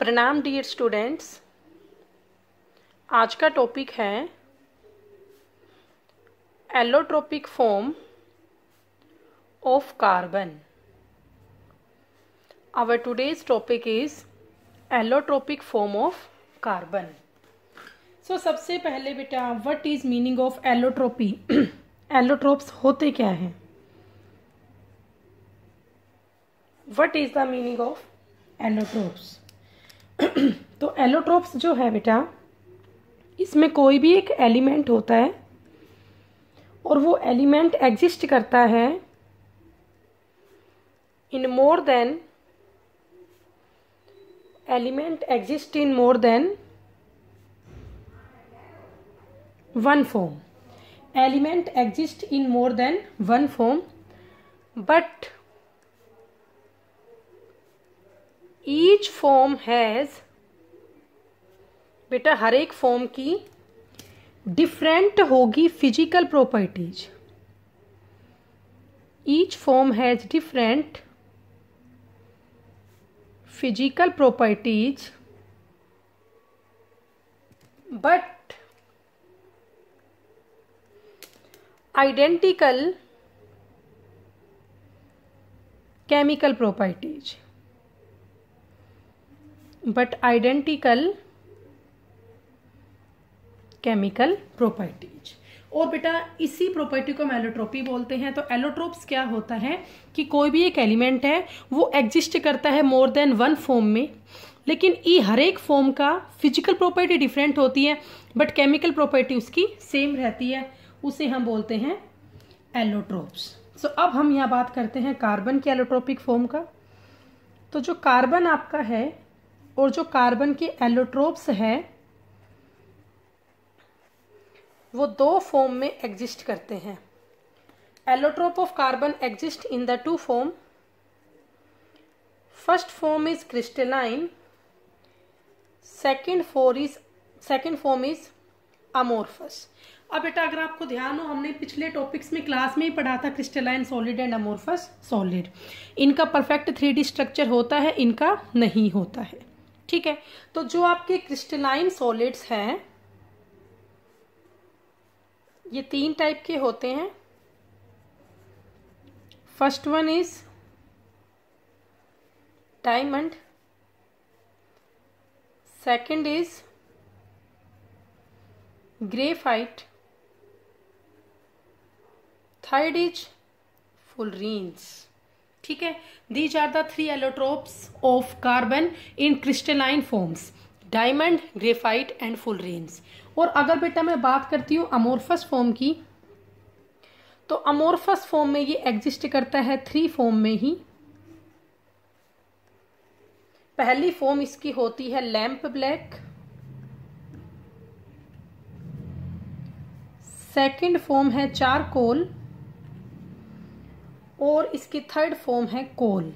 प्रणाम dear students. आज का टॉपिक है allotropic form of carbon. Our today's topic is allotropic form of carbon. So सबसे पहले बेटा, what is meaning of allotropy? Allotropes होते क्या हैं? What is the meaning of allotropes? तो एलोट्रोप्स जो है बेटा, इसमें कोई भी एक एलिमेंट होता है और वो एलिमेंट एग्जिस्ट करता है in more than one form. Element exist in more than one form, but each form has, बेटा हर एक फॉर्म की डिफरेंट होगी physical properties. Each form has different physical properties but identical chemical properties. और बेटा इसी प्रॉपर्टी को हम एलोट्रोपी बोलते हैं। तो एलोट्रोप्स क्या होता है कि कोई भी एक एलिमेंट है वो एग्जिस्ट करता है मोर देन वन फॉर्म में, लेकिन हर एक फॉर्म का फिजिकल प्रॉपर्टी डिफरेंट होती है बट केमिकल प्रॉपर्टी उसकी सेम रहती है, उसे हम बोलते हैं एलोट्रोप्स। सो अब हम यहाँ बात करते हैं कार्बन के एलोट्रोपिक फॉर्म का। तो जो कार्बन आपका है और जो कार्बन के एलोट्रोप्स है वो दो फॉर्म में एग्जिस्ट करते हैं। Allotrope of carbon exist in the two form. First form is crystalline, second form is amorphous. अब बेटा अगर आपको ध्यान हो, हमने पिछले टॉपिक्स में क्लास में ही पढ़ा था crystalline solid and amorphous solid. इनका परफेक्ट 3D स्ट्रक्चर होता है, इनका नहीं होता है। ठीक है, तो जो आपके क्रिस्टलाइन सॉलिड्स हैं ये तीन टाइप के होते हैं। First one is diamond, second is graphite, third is fullerenes. ठीक है, these are the three allotropes of carbon in crystalline forms, diamond, graphite and fullerenes. और अगर बेटा मैं बात करती हूँ अमोर्फस फॉर्म की, तो अमोर्फस फॉर्म में ये एग्जिस्ट करता है थ्री फॉर्म में ही। पहली फॉर्म इसकी होती है लैंप ब्लैक, सेकंड फॉर्म है चारकोल और इसकी थर्ड फॉर्म है कोल।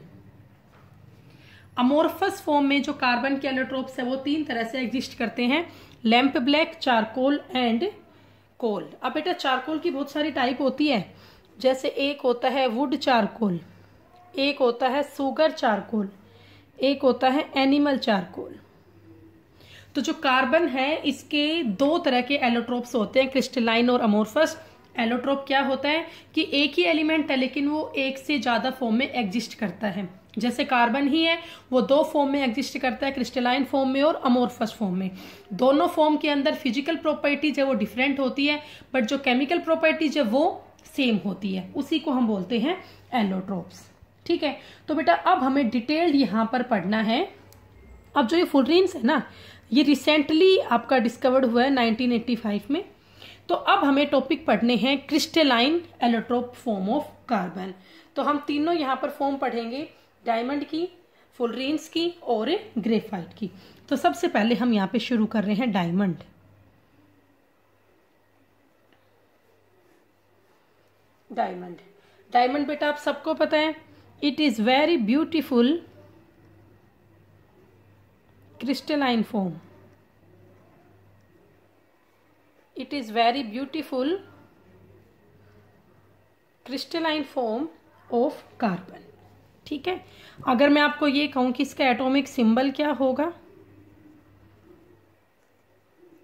अमोर्फस फॉर्म में जो कार्बन के एलोट्रोप्स है वो तीन तरह से एग्जिस्ट करते हैं, lamp black, charcoal and coal. अब बेटा चारकोल की बहुत सारी टाइप होती है, जैसे एक होता है वुड चारकोल, एक होता है सुगर चारकोल, एक होता है एनिमल चारकोल। तो जो कार्बन है इसके दो तरह के एलोट्रोप्स होते हैं, क्रिस्टलाइन और अमोर्फस। एलोट्रोप क्या होता है कि एक ही एलिमेंट है लेकिन वो एक से ज्यादा फॉर्म में एग्जिस्ट करता है। जैसे कार्बन ही है वो दो फॉर्म में एग्जिस्ट करता है, क्रिस्टलाइन फॉर्म में और अमोर्फस फॉर्म में। दोनों फॉर्म के अंदर फिजिकल प्रॉपर्टीज है वो डिफरेंट होती है बट जो केमिकल प्रॉपर्टीज है वो सेम होती है, उसी को हम बोलते हैं एलोट्रोप्स। ठीक है, तो बेटा अब हमें डिटेल्ड यहाँ पर पढ़ना है। अब जो ये फुलरीन्स है ना, ये रिसेंटली आपका डिस्कवर्ड हुआ है 1985 में। तो अब हमें टॉपिक पढ़ने हैं crystalline allotrope form of carbon. तो हम तीनों यहाँ पर फॉर्म पढ़ेंगे, डायमंड की, फुलरीन्स की और ग्रेफाइट की। तो सबसे पहले हम यहाँ पे शुरू कर रहे हैं डायमंड। डायमंड बेटा आप सबको पता है, it is very beautiful crystalline form. It is very beautiful crystalline form of carbon. ठीक है, अगर मैं आपको ये कहूं कि इसका एटॉमिक सिंबल क्या होगा,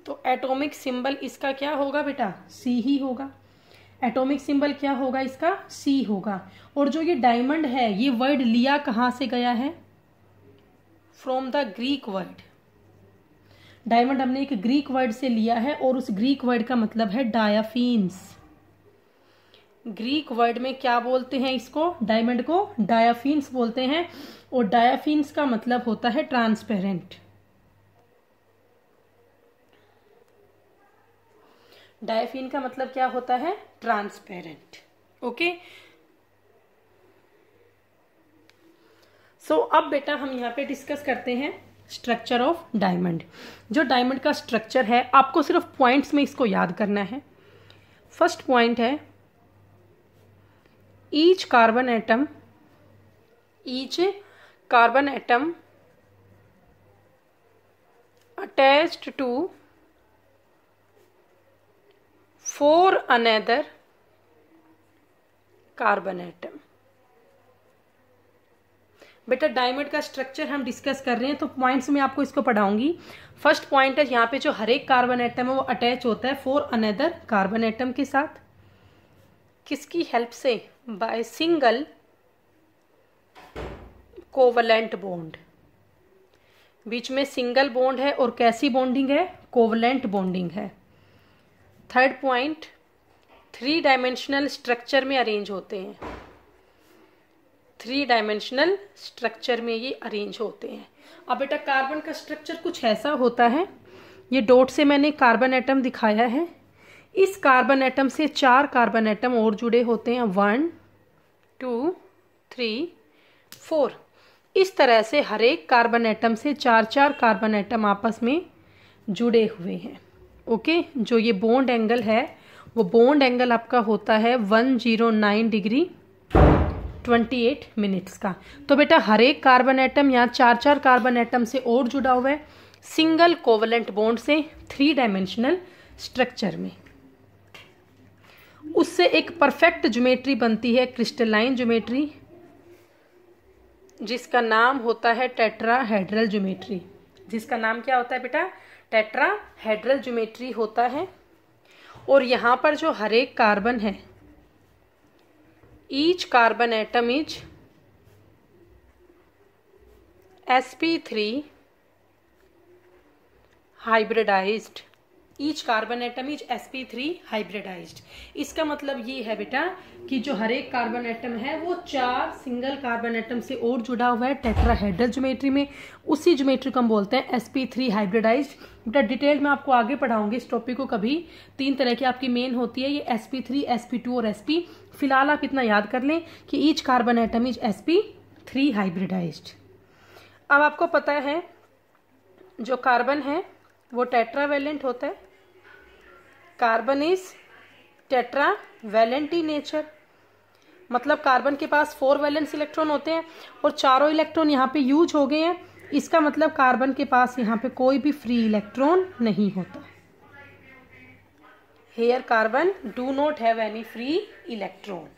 तो एटॉमिक सिंबल इसका क्या होगा बेटा? सी ही होगा। एटॉमिक सिंबल क्या होगा इसका? सी होगा। और जो ये डायमंड है, ये वर्ड लिया कहां से गया है? From the Greek word. Diamond हमने एक ग्रीक वर्ड से लिया है और उस ग्रीक वर्ड का मतलब है डायाफिन्स। ग्रीक वर्ड में क्या बोलते हैं इसको? डायमंड को डायाफिन्स बोलते हैं। और डायाफिन्स का मतलब होता है ट्रांसपेरेंट। डायाफिन का मतलब क्या होता है? ट्रांसपेरेंट। ओके, सो अब बेटा हम यहाँ पे डिस्कस करते हैं स्ट्रक्चर ऑफ डायमंड। जो डायमंड का स्ट्रक्चर है, आपको सिर्फ पॉइंट्स में इसको याद करना है। फर्स्ट पॉइंट है each carbon atom attached to 4 another carbon atom. बेटा डायमंड का स्ट्रक्चर हम डिस्कस कर रहे हैं तो पॉइंट्स में आपको इसको पढ़ाऊंगी। फर्स्ट पॉइंट है यहाँ पे जो हर एक कार्बन एटम है वो अटैच होता है 4 अनदर कार्बन एटम के साथ। किसकी हेल्प से? By single covalent bond. बीच में सिंगल बॉन्ड है और कैसी बॉन्डिंग है? कोवलेंट बॉन्डिंग है। थर्ड पॉइंट, 3 डायमेंशनल स्ट्रक्चर में अरेंज होते हैं। 3 डायमेंशनल स्ट्रक्चर में ये अरेंज होते हैं। अब बेटा कार्बन का स्ट्रक्चर कुछ ऐसा होता है, ये डॉट से मैंने कार्बन एटम दिखाया है। इस कार्बन एटम से 4 कार्बन एटम और जुड़े होते हैं, 1 2 3 4। इस तरह से हर एक कार्बन एटम से 4 कार्बन एटम आपस में जुड़े हुए हैं। ओके, जो ये बॉन्ड एंगल है वो बॉन्ड एंगल आपका होता है 109 डिग्री 28 मिनट्स का। तो बेटा हर एक कार्बन एटम यहाँ 4 कार्बन एटम से और जुड़ा हुआ है सिंगल कोवलेंट बॉन्ड से 3 डायमेंशनल स्ट्रक्चर में। उससे एक परफेक्ट ज्योमेट्री बनती है, क्रिस्टलाइन ज्योमेट्री, जिसका नाम होता है टेट्राहेड्रल ज्योमेट्री। जिसका नाम क्या होता है बेटा? टेट्राहेड्रल ज्योमेट्री होता है। और यहाँ पर जो हर एक कार्बन है, each carbon atom is sp3 hybridised. Each carbon atom is sp3 hybridised. इसका मतलब ये है बेटा कि जो हर एक कार्बन एटम है वो 4 सिंगल कार्बन एटम से और जुड़ा हुआ है टेट्राहेड्रल ज्योमेट्री में। उसी ज्योमेट्री को हम बोलते हैं sp3 हाइब्रिडाइज्ड। बेटा डिटेल में आपको आगे पढ़ाऊंगी इस टॉपिक को कभी। 3 तरह की आपकी मेन होती है, ये sp3, sp2 और sp। फिलहाल आप इतना याद कर लें कि each carbon atom is sp3 hybridised. अब आपको पता है जो कार्बन है वो टेट्रावेलेंट होता है। Carbon is tetravalent in nature, मतलब कार्बन के पास 4 वैलेंस इलेक्ट्रॉन होते हैं और 4 इलेक्ट्रॉन यहाँ पे यूज हो गए हैं। इसका मतलब कार्बन के पास यहाँ पे कोई भी फ्री इलेक्ट्रॉन नहीं होता। Here carbon do not have any free electron.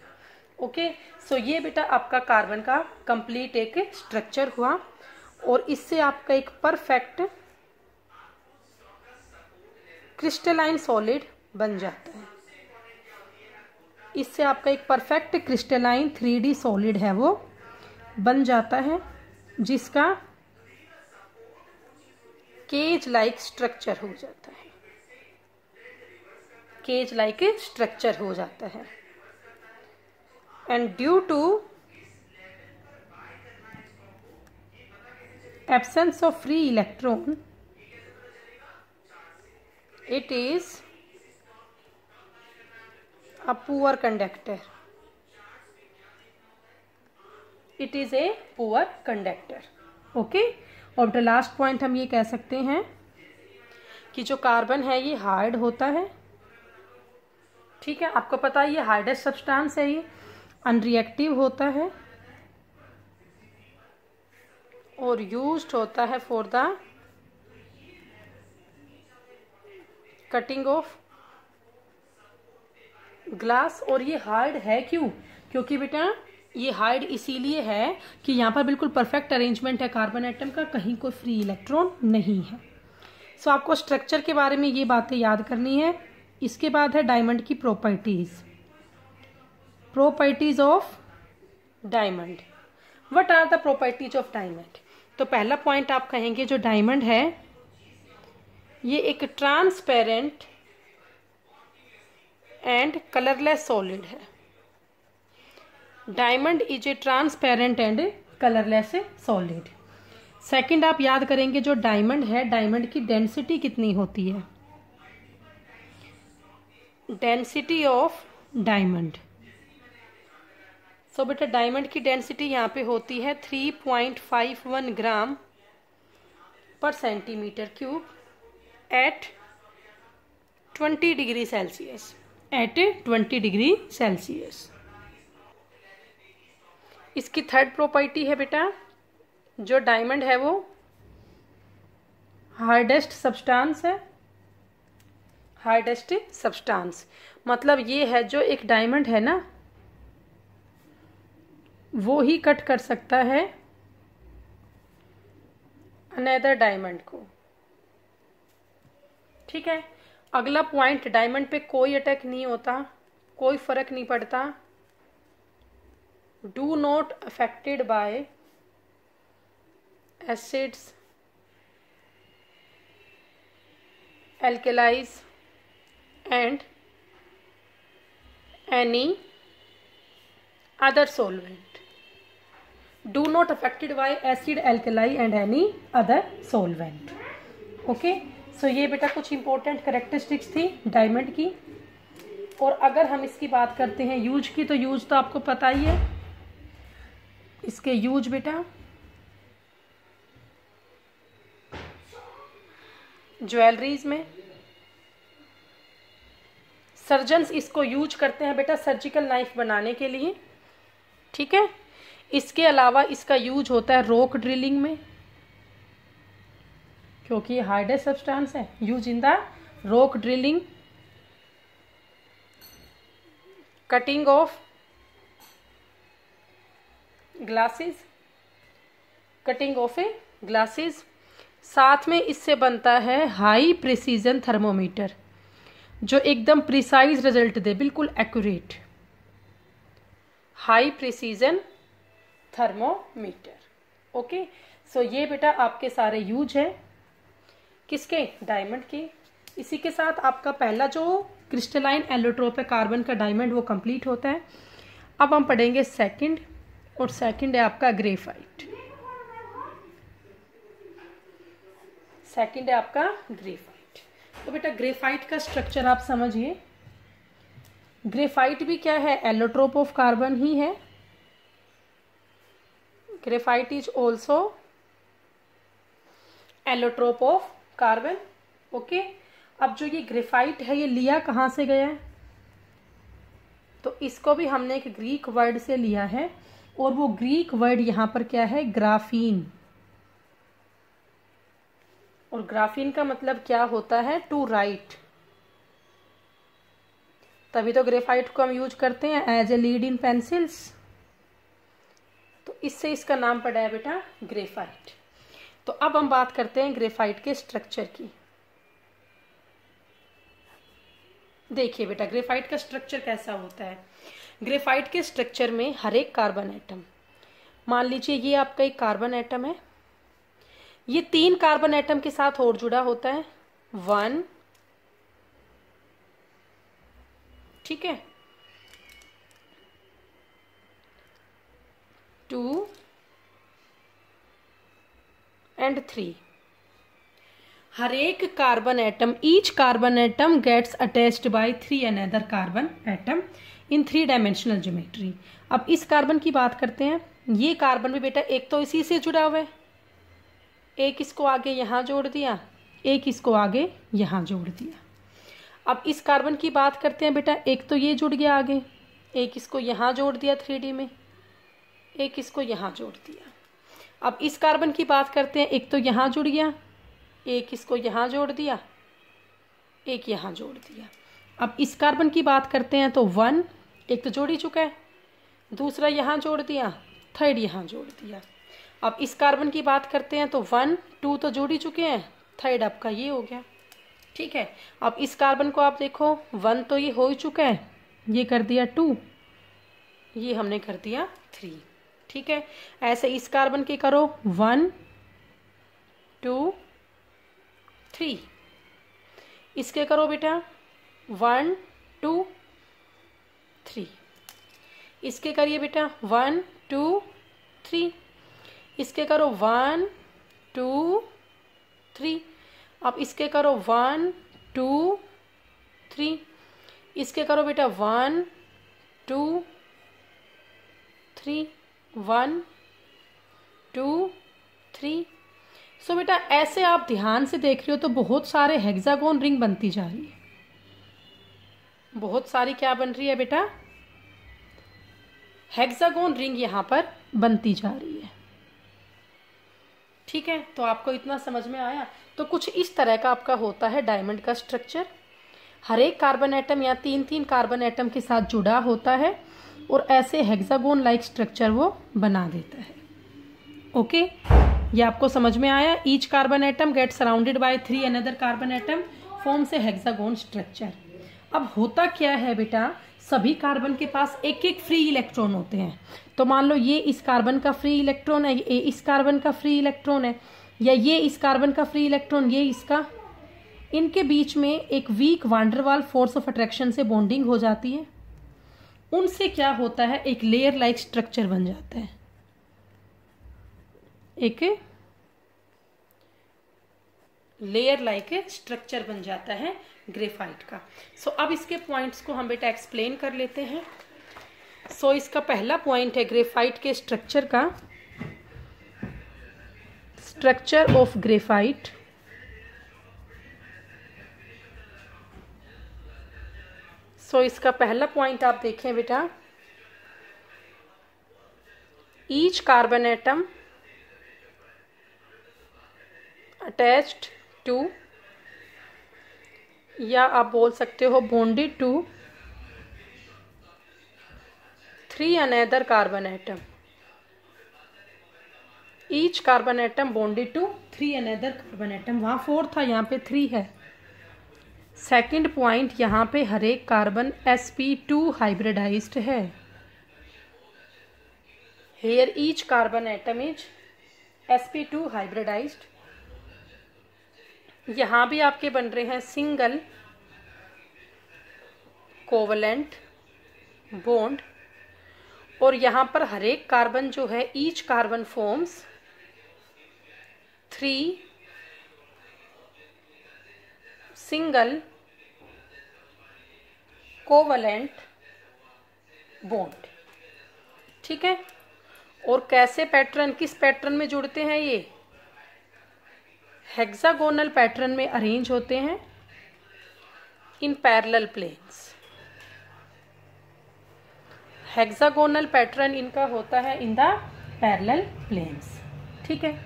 Okay, so ये बेटा आपका कार्बन का कंप्लीट एक स्ट्रक्चर हुआ और इससे आपका एक परफेक्ट क्रिस्टलाइन सॉलिड बन जाता है। इससे आपका एक परफेक्ट क्रिस्टलाइन 3D सॉलिड है वो बन जाता है, जिसका केज लाइक स्ट्रक्चर हो जाता है। केज लाइक स्ट्रक्चर हो जाता है। And due to absence of free electron it is a poor conductor. It is a poor conductor. Okay, और लास्ट पॉइंट हम ये कह सकते हैं कि जो कार्बन है ये हार्ड होता है। ठीक है, आपको पता है ये हार्डेस्ट सब्सटेंस है, ये अनरिएक्टिव होता है और यूज्ड होता है for the cutting of glass. और ये हार्ड है क्यों? क्योंकि बेटा ये हार्ड इसीलिए है कि यहाँ पर बिल्कुल परफेक्ट अरेंजमेंट है कार्बन एटम का, कहीं कोई फ्री इलेक्ट्रॉन नहीं है। सो आपको स्ट्रक्चर के बारे में ये बातें याद करनी है। इसके बाद है डायमंड की properties. Properties of diamond, what are the properties of diamond. तो पहला पॉइंट आप कहेंगे जो डायमंड है ये एक ट्रांसपेरेंट एंड कलरलेस सॉलिड है। Diamond is a transparent and colourless solid. Second आप याद करेंगे जो डायमंड है, डायमंड की डेंसिटी कितनी होती है। Density of diamond. सो बेटा डायमंड की डेंसिटी यहाँ पे होती है 3.51 ग्राम पर centimetre cube at 20 degree Celsius. At 20 degree Celsius. इसकी थर्ड प्रॉपर्टी है बेटा, जो डायमंड है वो हार्डेस्ट सब्सटेंस है। हार्डेस्ट सब्सटेंस मतलब ये है जो एक डायमंड है ना वो ही कट कर सकता है अनदर डायमंड को। ठीक है। अगला पॉइंट, डायमंड पे कोई अटैक नहीं होता, कोई फर्क नहीं पड़ता। Do not affected by acids, alkalis and any other solvent. Do not affected by acid, alkali and any other solvent. Okay, so ये बेटा कुछ इंपॉर्टेंट कैरेक्टरिस्टिक्स थी डायमंड की। और अगर हम इसकी बात करते हैं यूज की, तो यूज तो आपको पता ही है। इसके यूज बेटा ज्वेलरीज में सर्जन्स इसको यूज करते हैं बेटा सर्जिकल नाइफ बनाने के लिए। ठीक है। इसके अलावा इसका यूज होता है रॉक ड्रिलिंग में, क्योंकि ये हार्डेस्ट सब्सटेंस है। Use in the rock drilling, cutting of glasses, cutting of A glasses. साथ में इससे बनता है हाई प्रिसीजन थर्मोमीटर, जो एकदम प्रिसाइज रिजल्ट दे, बिल्कुल accurate. High precision thermometer. Okay, so ये बेटा आपके सारे यूज है किसके, डायमंड के। इसी के साथ आपका पहला जो क्रिस्टलाइन एलोट्रोप है कार्बन का डायमंड, वो कंप्लीट होता है। अब हम पढ़ेंगे सेकंड, और सेकंड है आपका ग्रेफाइट। सेकंड है आपका ग्रेफाइट। तो बेटा ग्रेफाइट का स्ट्रक्चर आप समझिए। ग्रेफाइट भी क्या है, एलोट्रोप ऑफ कार्बन ही है। Graphite is also allotrope of carbon. Okay, अब जो ये ग्रेफाइट है ये लिया कहाँ से गया है, तो इसको भी हमने एक ग्रीक वर्ड से लिया है, और वो ग्रीक वर्ड यहाँ पर क्या है, ग्राफीन। और ग्राफीन का मतलब क्या होता है, टू राइट। तभी तो ग्रेफाइट को हम यूज करते हैं as a lead in pencils. तो इससे इसका नाम पड़ा है बेटा ग्रेफाइट। तो अब हम बात करते हैं ग्रेफाइट के स्ट्रक्चर की। देखिए बेटा ग्रेफाइट का स्ट्रक्चर कैसा होता है। ग्रेफाइट के स्ट्रक्चर में हर एक कार्बन एटम, मान लीजिए ये आपका एक कार्बन एटम है, ये 3 कार्बन एटम के साथ और जुड़ा होता है, 1, ठीक है, 2 एंड 3। हर एक carbon atom, each carbon atom gets attached by 3 another carbon atom in 3 dimensional geometry. अब इस कार्बन की बात करते हैं। ये कार्बन भी बेटा एक तो इसी से जुड़ा हुआ है, एक इसको आगे यहाँ जोड़ दिया, एक इसको आगे यहाँ जोड़ दिया। अब इस कार्बन की बात करते हैं बेटा, एक तो ये जुड़ गया आगे, एक इसको यहाँ जोड़ दिया 3D में, एक इसको यहाँ जोड़ दिया। अब इस कार्बन की बात करते हैं, एक तो यहाँ जुड़ गया, एक इसको यहाँ जोड़ दिया, एक यहाँ जोड़ दिया। अब इस कार्बन की बात करते हैं तो 1 एक तो जोड़ ही चुका है, दूसरा यहाँ जोड़ दिया, थर्ड यहाँ जोड़ दिया। अब इस कार्बन की बात करते हैं तो 1, 2 तो जोड़ ही चुके हैं, थर्ड आपका ये हो गया। ठीक है, अब इस कार्बन को आप देखो 1 तो ये हो ही चुका है, ये कर दिया 2, ये हमने कर दिया 3। ठीक है, ऐसे इस कार्बन के करो 1 2 3, इसके करो बेटा 1 2 3, इसके करिए बेटा 1 2 3, इसके करो 1 2 3, अब इसके करो 1 2 3, इसके करो बेटा 1 2 3 1 2 3। सो बेटा ऐसे आप ध्यान से देख रहे हो तो बहुत सारे हेक्सागोन रिंग बनती जा रही है। बहुत सारी क्या बन रही है बेटा? हेक्सागोन रिंग यहां पर बनती जा रही है। ठीक है, तो आपको इतना समझ में आया। तो कुछ इस तरह का आपका होता है डायमंड का स्ट्रक्चर। हर एक कार्बन एटम या 3-3 कार्बन एटम के साथ जुड़ा होता है और ऐसे हेक्सागोन लाइक स्ट्रक्चर वो बना देता है। ओके, ये आपको समझ में आया। Each carbon atom get surrounded by 3 another carbon atom forms a hexagon structure. अब होता क्या है बेटा, सभी कार्बन के पास एक एक फ्री इलेक्ट्रॉन होते हैं। तो मान लो ये इस कार्बन का फ्री इलेक्ट्रॉन है, ये इस कार्बन का फ्री इलेक्ट्रॉन है, या ये इस कार्बन का फ्री इलेक्ट्रॉन, ये इसका। इनके बीच में एक weak van der Waals force of attraction से बॉन्डिंग हो जाती है। उनसे क्या होता है, एक लेयर लाइक स्ट्रक्चर बन जाता है, एक लेयर लाइक स्ट्रक्चर बन जाता है ग्रेफाइट का। सो अब इसके पॉइंट्स को हम बेटा एक्सप्लेन कर लेते हैं। सो इसका पहला पॉइंट है ग्रेफाइट के स्ट्रक्चर का, स्ट्रक्चर ऑफ ग्रेफाइट। सो इसका पहला पॉइंट आप देखें बेटा, each carbon atom attached to, या आप बोल सकते हो bonded to 3 another carbon atom. Each carbon atom bonded to 3 another carbon atom. वहां 4 था, यहाँ पे 3 है। सेकंड पॉइंट, यहाँ पे हर एक कार्बन sp2 हाइब्रिडाइज्ड है। Here each carbon atom is sp2 hybridised. यहां भी आपके बन रहे हैं सिंगल कोवलेंट बॉन्ड, और यहां पर हर एक कार्बन जो है each carbon forms 3 single covalent bond. ठीक है, और कैसे पैटर्न, किस पैटर्न में जुड़ते हैं, ये हेक्सागोनल पैटर्न में अरेंज होते हैं in parallel planes. Hexagonal pattern इनका होता है इन द पैरेलल प्लेन्स। ठीक है,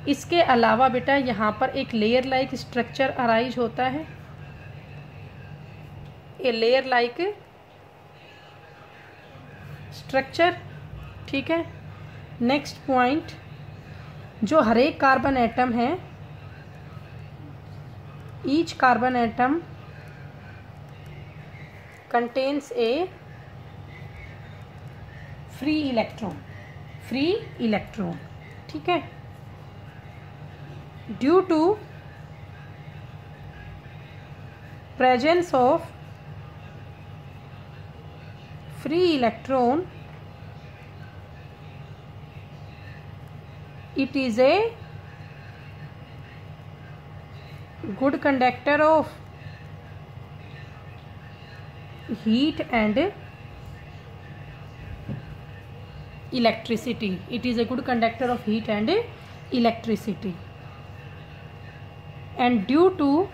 इसके अलावा बेटा यहाँ पर एक लेयर लाइक स्ट्रक्चर अराइज होता है, ए लेयर लाइक स्ट्रक्चर। ठीक है, नेक्स्ट पॉइंट, जो हर एक कार्बन एटम है, each carbon atom contains a free electron. ठीक है, due to presence of free electron it is a good conductor of heat and electricity. It is a good conductor of heat and electricity, and due to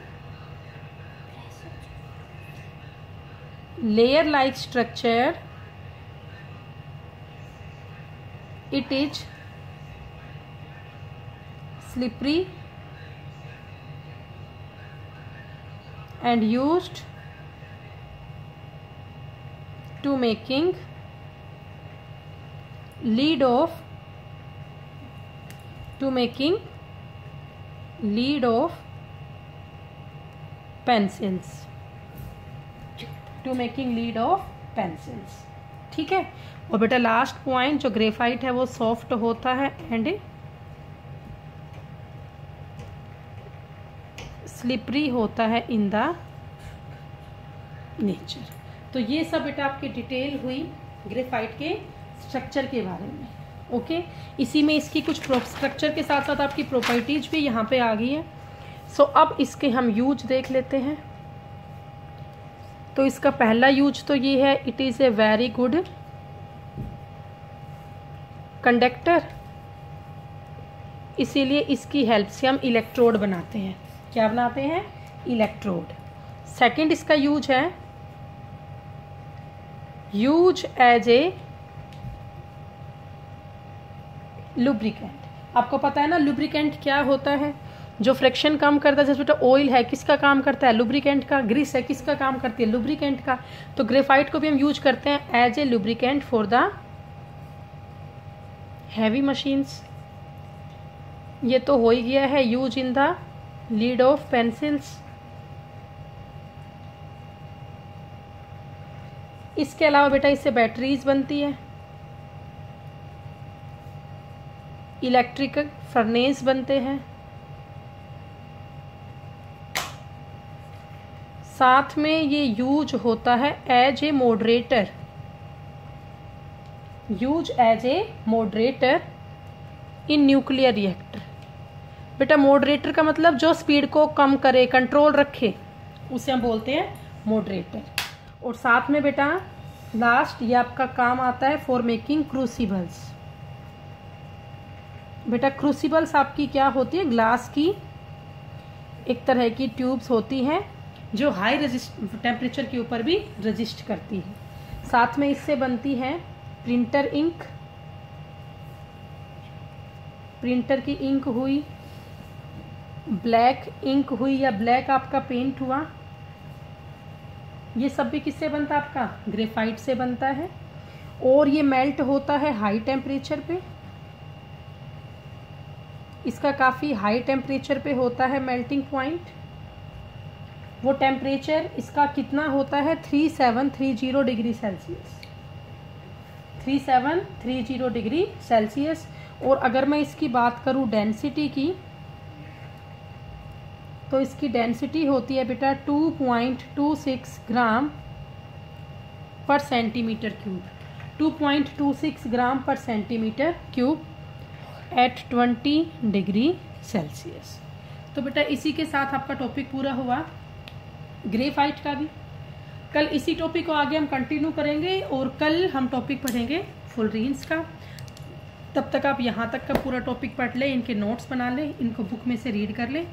layer like structure it is slippery and used to making lead of pencils, to making lead of pencils. ठीक है। और बेटा last point, जो graphite है वो soft होता है and slippery होता है इन द नेचर। तो ये सब बेटा आपकी डिटेल हुई ग्रेफाइट के स्ट्रक्चर के बारे में। ओके, इसी में इसकी कुछ स्ट्रक्चर के साथ साथ आपकी प्रॉपर्टीज भी यहाँ पे आ गई है। सो अब इसके हम यूज देख लेते हैं। तो इसका पहला यूज तो ये है, it is a very good conductor, इसीलिए इसकी हेल्प से हम इलेक्ट्रोड बनाते हैं। क्या बनाते हैं? इलेक्ट्रोड। सेकंड इसका यूज है, यूज एज ए लुब्रिकेंट। आपको पता है ना लुब्रिकेंट क्या होता है? जो फ्रिक्शन कम करता है। जैसे बेटा ऑयल है, किसका काम करता है? लुब्रिकेंट का। ग्रीस है, किसका काम करती है? लुब्रिकेंट का। तो ग्रेफाइट को भी हम यूज करते हैं as a lubricant for the heavy machines. ये तो हो ही गया है use in the lead of pencils. इसके अलावा बेटा इससे बैटरीज बनती है, इलेक्ट्रिकल फर्नेस बनते हैं, साथ में ये यूज होता है as a moderator, use as a moderator in nuclear reactor. बेटा मॉडरेटर का मतलब जो स्पीड को कम करे, कंट्रोल रखे, उसे हम बोलते हैं मॉडरेटर। और साथ में बेटा लास्ट ये आपका काम आता है फॉर मेकिंग क्रूसिबल्स। बेटा क्रूसिबल्स आपकी क्या होती है? ग्लास की एक तरह की ट्यूब्स होती हैं जो हाई टेम्परेचर के ऊपर भी रेजिस्ट करती है। साथ में इससे बनती है प्रिंटर इंक, प्रिंटर की इंक हुई, ब्लैक इंक हुई या ब्लैक आपका पेंट हुआ। ये सब भी किससे बनता है? आपका ग्रेफाइट से बनता है। और ये मेल्ट होता है हाई टेम्परेचर पे। इसका काफ़ी हाई टेम्परेचर पे होता है मेल्टिंग पॉइंट। वो टेम्परेचर इसका कितना होता है? 3730 डिग्री सेल्सियस, 3730 डिग्री सेल्सियस। और अगर मैं इसकी बात करूं डेंसिटी की, तो इसकी डेंसिटी होती है बेटा 2.26 ग्राम पर सेंटीमीटर क्यूब, 2.26 ग्राम पर centimetre cube at 20 degree Celsius. तो बेटा इसी के साथ आपका टॉपिक पूरा हुआ ग्रेफाइट का भी। कल इसी टॉपिक को आगे हम कंटिन्यू करेंगे और कल हम टॉपिक पढ़ेंगे फुलरीन्स का। तब तक आप यहाँ तक का पूरा टॉपिक पढ़ लें, इनके नोट्स बना लें, इनको बुक में से रीड कर लें।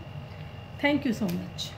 Thank you so much.